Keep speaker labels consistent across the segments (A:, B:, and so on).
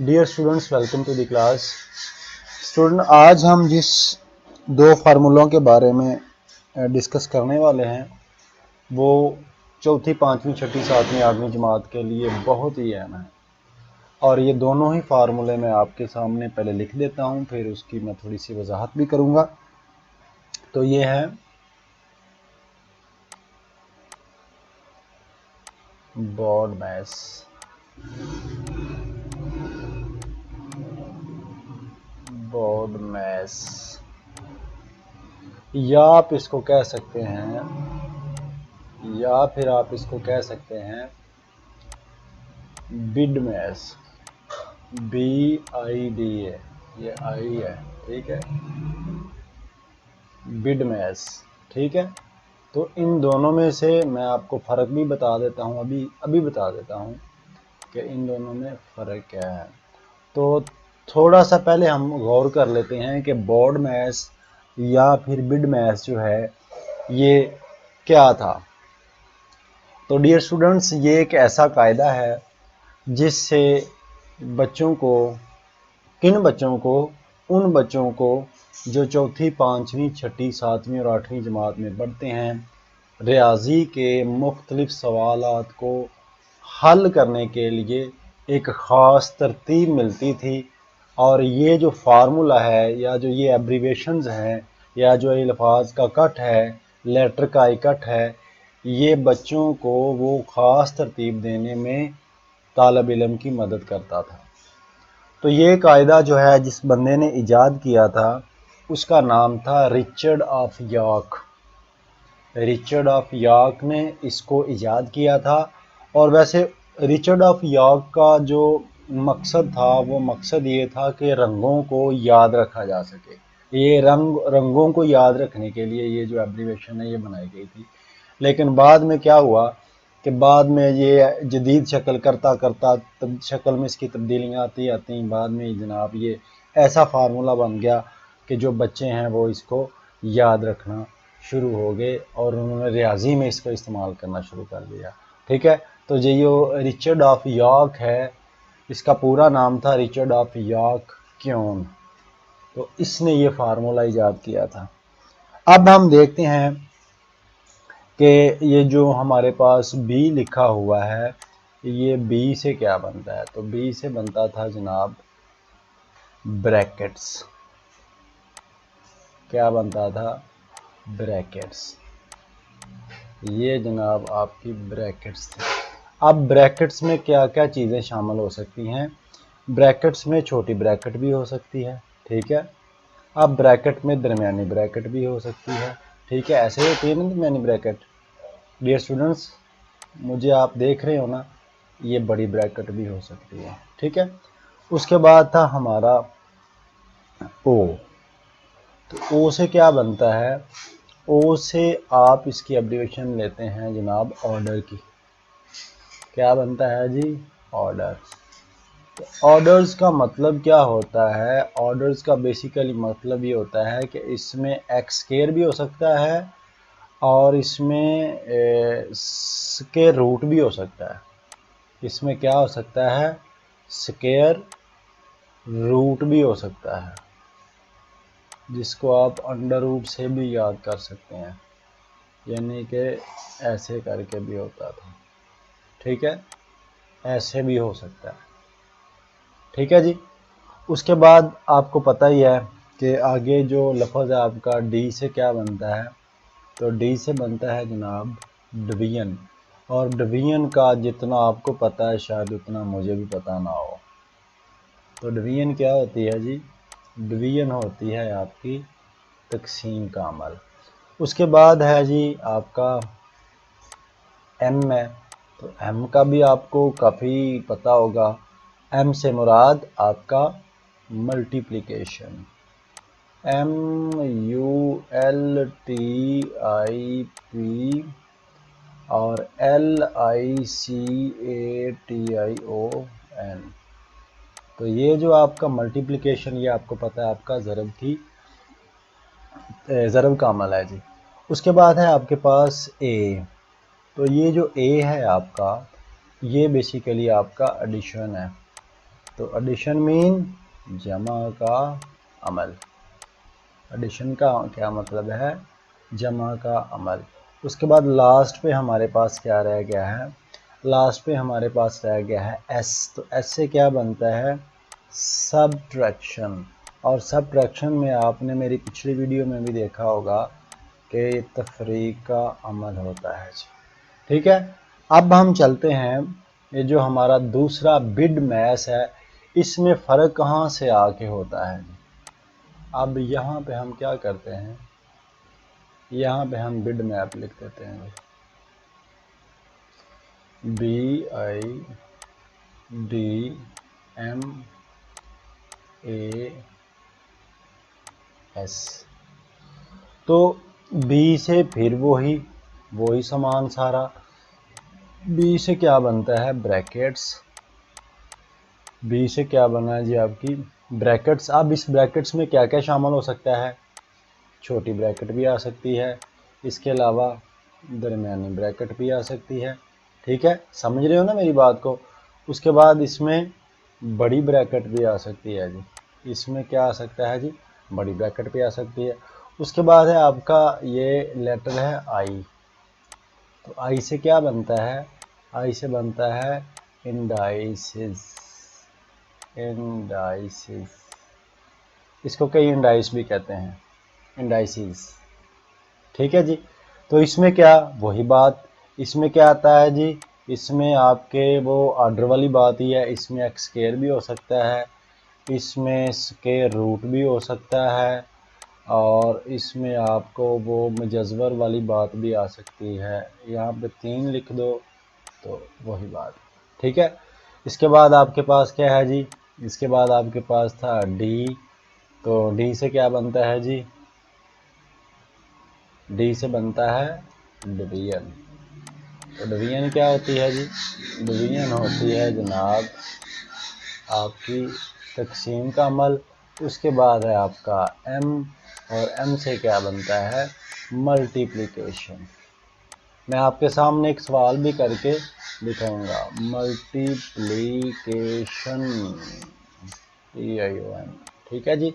A: Dear students, welcome to the class. Student, आज हम जिस दो फार्मूलों के बारे में डिस्कस करने वाले हैं वो चौथी, पाँचवीं, छठी, सातवीं, आठवीं जमात के लिए बहुत ही अहम है। और ये दोनों ही फार्मूले मैं आपके सामने पहले लिख देता हूँ, फिर उसकी मैं थोड़ी सी वजाहत भी करूँगा। तो ये है BODMAS। BODMAS या आप इसको कह सकते हैं, या फिर आप इसको कह सकते हैं BIDMAS। BIDA, ये आई है, ठीक है, BIDMAS, ठीक है। तो इन दोनों में से मैं आपको फ़र्क भी बता देता हूँ, अभी बता देता हूँ कि इन दोनों में फ़र्क क्या है। तो थोड़ा सा पहले हम गौर कर लेते हैं कि BODMAS या फिर BIDMAS जो है ये क्या था। तो डियर स्टूडेंट्स, ये एक ऐसा कायदा है जिससे बच्चों को, किन बच्चों को, उन बच्चों को जो चौथी, पाँचवीं, छठी, सातवीं और आठवीं जमात में पढ़ते हैं, रियाजी के मुख्तलिफ सवालात को हल करने के लिए एक ख़ास तरतीब मिलती थी। और ये जो फार्मूला है या जो ये एब्रीवेशंस हैं या जो अल्फाज का कट है, लेटर का इकट्ठ है, ये बच्चों को वो ख़ास तरतीब देने में तालिब इल्म की मदद करता था। तो ये कायदा जो है जिस बंदे ने इजाद किया था उसका नाम था Richard of York. Richard of York ने इसको इजाद किया था। और वैसे रिचर्ड ऑफ यॉर्क का जो मकसद था वो मकसद ये था कि रंगों को याद रखा जा सके। ये रंगों को याद रखने के लिए ये जो एब्रीवेशन है ये बनाई गई थी। लेकिन बाद में क्या हुआ कि बाद में ये जदीद शक्ल करता करता शक्ल में इसकी तब्दीलियाँ आती बाद में जनाब ये ऐसा फार्मूला बन गया कि जो बच्चे हैं वो इसको याद रखना शुरू हो गए और उन्होंने रियाजी में इसको इस्तेमाल करना शुरू कर दिया। ठीक है, तो ये रिचर्ड ऑफ यॉर्क है, इसका पूरा नाम था रिचर्ड ऑफ यॉर्क क्योन। तो इसने ये फार्मूला इजाद किया था। अब हम देखते हैं कि ये जो हमारे पास बी लिखा हुआ है ये बी से क्या बनता है। तो बी से बनता था जनाब ब्रैकेट्स। क्या बनता था? ब्रैकेट्स। ये जनाब आपकी ब्रैकेट्स थी। अब ब्रैकेट्स में क्या क्या चीज़ें शामिल हो सकती हैं? ब्रैकेट्स में छोटी ब्रैकेट भी हो सकती है, ठीक है। अब ब्रैकेट में दरमियानी ब्रैकेट भी हो सकती है, ठीक है। ऐसे होती है ना दरमियानी ब्रैकेट। डियर स्टूडेंट्स, मुझे आप देख रहे हो ना, ये बड़ी ब्रैकेट भी हो सकती है, ठीक है। उसके बाद था हमारा ओ। तो ओ से क्या बनता है? ओ से आप इसकी एब्रीविएशन लेते हैं जनाब ऑर्डर की। क्या बनता है जी? ऑर्डर। तो ऑर्डर्स का मतलब क्या होता है? ऑर्डर्स का बेसिकली मतलब ये होता है कि इसमें एक्स स्क्वायर भी हो सकता है और इसमें स्क्वायर रूट भी हो सकता है। इसमें क्या हो सकता है? स्क्वायर रूट भी हो सकता है, जिसको आप अंडर रूट से भी याद कर सकते हैं, यानी कि ऐसे करके भी होता था, ठीक है, ऐसे भी हो सकता है, ठीक है जी। उसके बाद आपको पता ही है कि आगे जो लफ्ज़ है आपका डी से क्या बनता है। तो डी से बनता है जनाब डिवीजन। और डिवीजन का जितना आपको पता है शायद उतना मुझे भी पता ना हो। तो डिवीजन क्या होती है जी? डिवीजन होती है आपकी तकसीम का अमल। उसके बाद है जी आपका एम है। तो एम का भी आपको काफ़ी पता होगा। एम से मुराद आपका मल्टीप्लिकेशन। MULTIP और LICATION। तो ये जो आपका मल्टीप्लिकेशन, ये आपको पता है आपका ज़रब का अमल है जी। उसके बाद है आपके पास ए। तो ये जो ए है आपका, ये बेसिकली आपका एडिशन है। तो एडिशन मीन जमा का अमल। एडिशन का क्या मतलब है? जमा का अमल। उसके बाद लास्ट पे हमारे पास क्या रह गया है? लास्ट पे हमारे पास रह गया है एस। तो एस से क्या बनता है? सबट्रैक्शन। और सबट्रैक्शन में आपने मेरी पिछली वीडियो में भी देखा होगा कि तफरीक का अमल होता है। ठीक है, अब हम चलते हैं, ये जो हमारा दूसरा बिड मैस है, इसमें फ़र्क कहाँ से आके होता है? अब यहाँ पे हम क्या करते हैं, यहाँ पे हम बिड मैप लिख देते हैं, BIDMAS। तो बी से फिर वही समान सारा। बी से क्या बनता है? ब्रैकेट्स। बी से क्या बना है जी? आपकी ब्रैकेट्स। अब इस ब्रैकेट्स में क्या क्या शामिल हो सकता है? छोटी ब्रैकेट भी आ सकती है, इसके अलावा दरमियानी ब्रैकेट भी आ सकती है। ठीक है, समझ रहे हो ना मेरी बात को? उसके बाद इसमें बड़ी ब्रैकेट भी आ सकती है जी। इसमें क्या आ सकता है जी? बड़ी ब्रैकेट भी आ सकती है। उसके बाद है आपका ये लेटर है आई। तो आई से क्या बनता है? आई से बनता है इंडाइसिस। इंडाइसिस, इसको कई इंडाइस भी कहते हैं, इंडाइसिस। ठीक है जी। तो इसमें क्या, वही बात, इसमें क्या आता है जी? इसमें आपके वो ऑर्डर वाली बात ही है। इसमें एक्स स्क्वायर भी हो सकता है, इसमें स्क्वायर रूट भी हो सकता है, और इसमें आपको वो मुजज़्वर वाली बात भी आ सकती है। यहाँ पे 3 लिख दो तो वही बात। ठीक है, इसके बाद आपके पास क्या है जी? इसके बाद आपके पास था डी। तो डी से क्या बनता है जी? डी से बनता है डिवीजन। तो डिवीजन क्या होती है जी? डिवीजन होती है जनाब आपकी तकसीम का अमल। उसके बाद है आपका एम, और एम से क्या बनता है? मल्टीप्लिकेशन। मैं आपके सामने एक सवाल भी करके दिखाऊंगा, मल्टीप्लिकेशन, TION। ठीक है जी।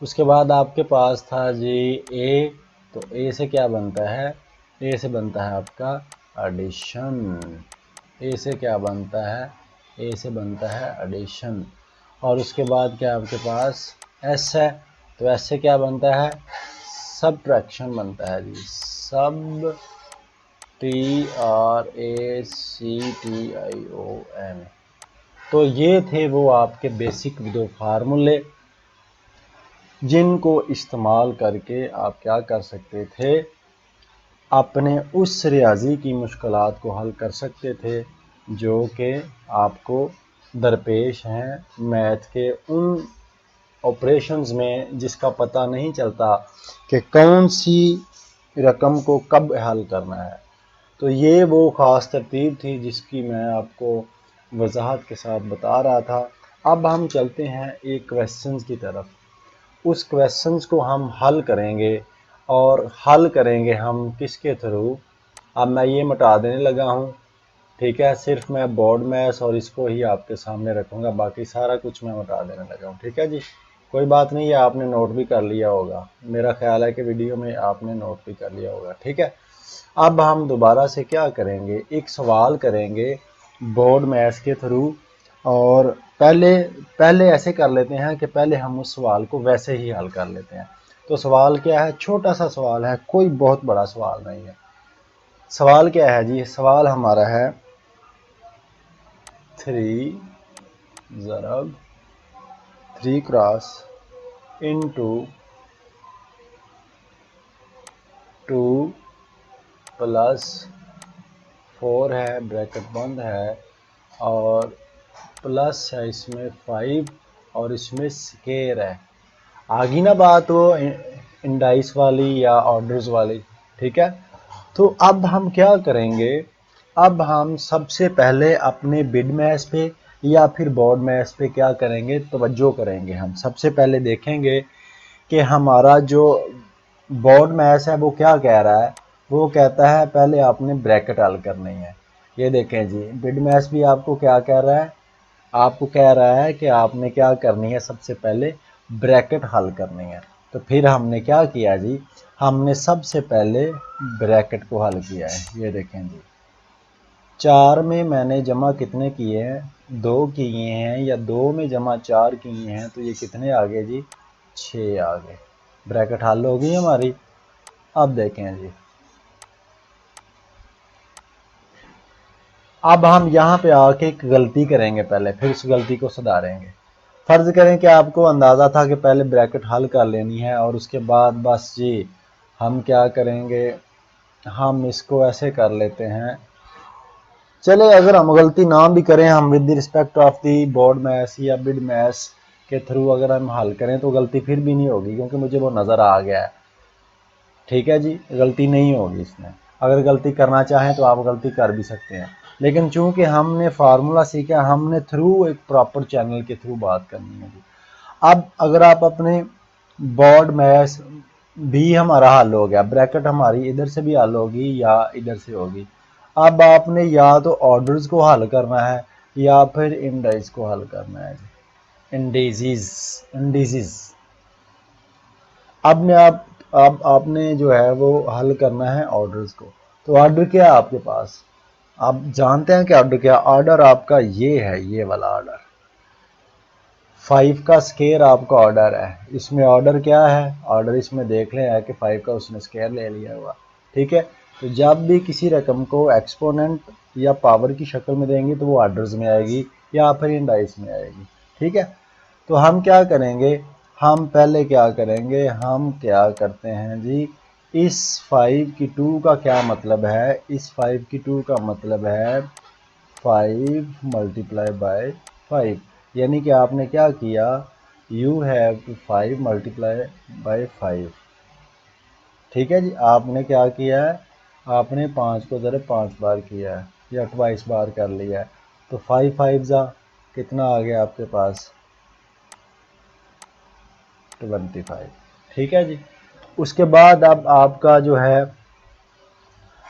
A: उसके बाद आपके पास था जी ए। तो ए से क्या बनता है? ए से बनता है आपका एडिशन। ए से क्या बनता है? ए से बनता है एडिशन। और उसके बाद क्या आपके पास एस है। तो एस से क्या बनता है? सबट्रैक्शन बनता है जी। सब TRACTION। तो ये थे वो आपके बेसिक 2 फार्मूले, जिनको इस्तेमाल करके आप क्या कर सकते थे? अपने उस रियाजी की मुश्किलात को हल कर सकते थे जो कि आपको दरपेश हैं मैथ के उन ऑपरेशंस में, जिसका पता नहीं चलता कि कौन सी रकम को कब हल करना है। तो ये वो ख़ास तरतीब थी जिसकी मैं आपको वजाहत के साथ बता रहा था। अब हम चलते हैं एक क्वेश्चंस की तरफ। उस क्वेश्चंस को हम हल करेंगे, और हल करेंगे हम किसके थ्रू? अब मैं ये मिटा देने लगा हूँ। ठीक है, सिर्फ मैं बोर्ड मैथ्स और इसको ही आपके सामने रखूँगा, बाकी सारा कुछ मैं मिटा देने लगा हूँ। ठीक है जी, कोई बात नहीं है, आपने नोट भी कर लिया होगा। मेरा ख्याल है कि वीडियो में आपने नोट भी कर लिया होगा। ठीक है, अब हम दोबारा से क्या करेंगे? एक सवाल करेंगे बोर्ड मैथ्स के थ्रू। और पहले ऐसे कर लेते हैं कि पहले हम उस सवाल को वैसे ही हल कर लेते हैं। तो सवाल क्या है? छोटा सा सवाल है, कोई बहुत बड़ा सवाल नहीं है। सवाल क्या है जी? सवाल हमारा है 3 ज़रब 3 क्रॉस इंटू 2 प्लस 4 है, ब्रैकेट बंद है, और प्लस है इसमें 5, और इसमें स्केयर है। आगे ना बात वो इंडाइस वाली या ऑर्डर्स वाली। ठीक है, तो अब हम क्या करेंगे? अब हम सबसे पहले अपने बिड मैथ्स पे या फिर बोर्ड मैथ्स पे क्या करेंगे? तवज्जो करेंगे। हम सबसे पहले देखेंगे कि हमारा जो बोर्ड मैथ्स है वो क्या कह रहा है। वो कहता है पहले आपने ब्रैकेट हल करनी है। ये देखें जी, बिड मैथ्स भी आपको क्या कह रहा है? आपको कह रहा है कि आपने क्या करनी है, सबसे पहले ब्रैकेट हल करनी है। तो फिर हमने क्या किया जी, हमने सबसे पहले ब्रैकेट को हल किया है। ये देखें जी, 4 में मैंने जमा कितने किए हैं, 2 किए हैं, या 2 में जमा 4 किए हैं, तो ये कितने आ गए जी, 6 आ गए। ब्रैकेट हल हो गई हमारी। अब देखें जी, अब हम यहाँ पे आके एक गलती करेंगे पहले, फिर उस गलती को सुधारेंगे। फर्ज करें कि आपको अंदाज़ा था कि पहले ब्रैकेट हल कर लेनी है और उसके बाद बस जी हम क्या करेंगे, हम इसको ऐसे कर लेते हैं। चले, अगर हम गलती ना भी करें, हम with respect of the board maths या बिड मैथ्स के थ्रू अगर हम हल करें तो गलती फिर भी नहीं होगी, क्योंकि मुझे वो नज़र आ गया है। ठीक है जी, गलती नहीं होगी इसमें। अगर गलती करना चाहें तो आप गलती कर भी सकते हैं, लेकिन चूंकि हमने फार्मूला सीखा, हमने थ्रू एक प्रॉपर चैनल के थ्रू बात करनी है जी। अब अगर आप अपने बोर्ड मैथ्स भी हमारा हल हो गया, ब्रैकेट हमारी इधर से भी हल होगी या इधर से होगी। अब आपने या तो ऑर्डर्स को हल करना है या फिर इंडाइस को हल करना है जी, इंडिसेस। अब ने आप आपने जो है वो हल करना है ऑर्डर्स को। तो ऑर्डर क्या है आपके पास, आप जानते हैं कि ऑर्डर क्या, ऑर्डर आपका ये है, ये वाला ऑर्डर 5 का स्केयर आपका ऑर्डर है। इसमें ऑर्डर क्या है, ऑर्डर इसमें देख लें है कि 5 का उसने स्केयर ले लिया हुआ। ठीक है, तो जब भी किसी रकम को एक्सपोनेंट या पावर की शक्ल में देंगे तो वो ऑर्डर्स में आएगी या फिर इंडाइस में आएगी। ठीक है, तो हम क्या करेंगे, हम पहले क्या करेंगे, हम क्या करते हैं जी, इस 5 की 2 का क्या मतलब है, इस 5 की 2 का मतलब है 5 मल्टीप्लाई बाय 5, यानी कि आपने क्या किया, you have to 5 multiply by 5। ठीक है जी, आपने क्या किया है, आपने 5 को ज़रा 5 बार किया है या 22 बार कर लिया है, तो 5 5 जा कितना आ गया आपके पास, 25। ठीक है जी, उसके बाद अब आपका जो है,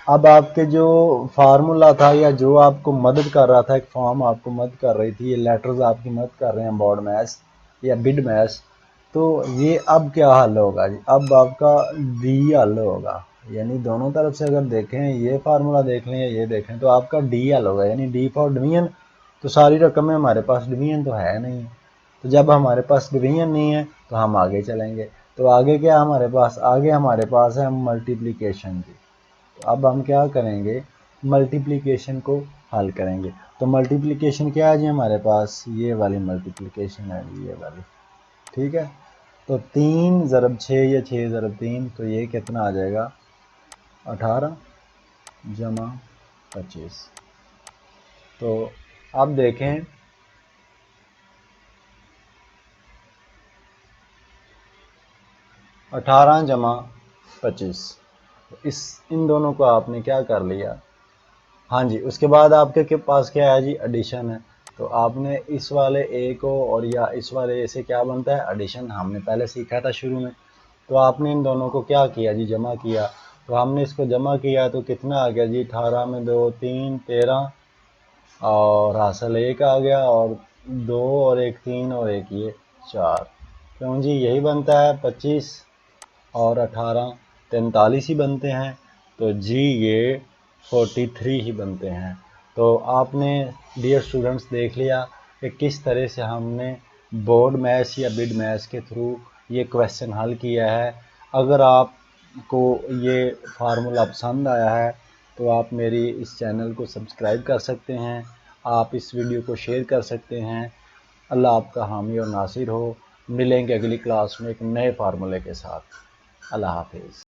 A: अब आपके जो फार्मूला था या जो आपको मदद कर रहा था, एक फॉर्म आपको मदद कर रही थी, ये लेटर्स आपकी मदद कर रहे हैं बोर्ड मैथ्स या बिड मैथ्स, तो ये अब क्या हल होगा जी, अब आपका डी हल होगा। यानी दोनों तरफ से अगर देखें, ये फार्मूला देख लें या ये देखें, तो आपका डी हल होगा, यानी डी फॉर डिवीजन। तो सारी रकम में हमारे पास डिवीजन तो है नहीं, तो जब हमारे पास डिवीजन नहीं है तो हम आगे चलेंगे। तो आगे क्या हमारे पास, आगे हमारे पास है मल्टीप्लिकेशन जी। तो अब हम क्या करेंगे, मल्टीप्लिकेशन को हल करेंगे। तो मल्टीप्लिकेशन क्या है जी हमारे पास, ये वाली मल्टीप्लिकेशन है जी, ये वाली। ठीक है, तो 3 ज़रब 6 या 6 ज़रब 3, तो ये कितना आ जाएगा, 18 जमा 25। तो अब देखें, 18 जमा 25, इन दोनों को आपने क्या कर लिया। हाँ जी, उसके बाद आपके के पास क्या है जी, एडिशन है। तो आपने इस वाले ए को और या इस वाले ए से क्या बनता है, एडिशन, हमने पहले सीखा था शुरू में। तो आपने इन दोनों को क्या किया जी, जमा किया। तो हमने इसको जमा किया तो कितना आ गया जी, 18 में 2 3 13, और हासिल 1 आ गया, और 2 और 1 3 और 1 ये 4। क्यों जी, यही बनता है 25 और 18 43 ही बनते हैं। तो जी ये 43 ही बनते हैं। तो आपने डियर स्टूडेंट्स देख लिया कि किस तरह से हमने बोर्ड मैथ्स या बिड मैथ्स के थ्रू ये क्वेश्चन हल किया है। अगर आपको ये फार्मूला पसंद आया है तो आप मेरी इस चैनल को सब्सक्राइब कर सकते हैं, आप इस वीडियो को शेयर कर सकते हैं। अल्लाह आपका हामी और नासिर हो। मिलेंगे अगली क्लास में एक नए फार्मूले के साथ। अल्लाह हाफिज़।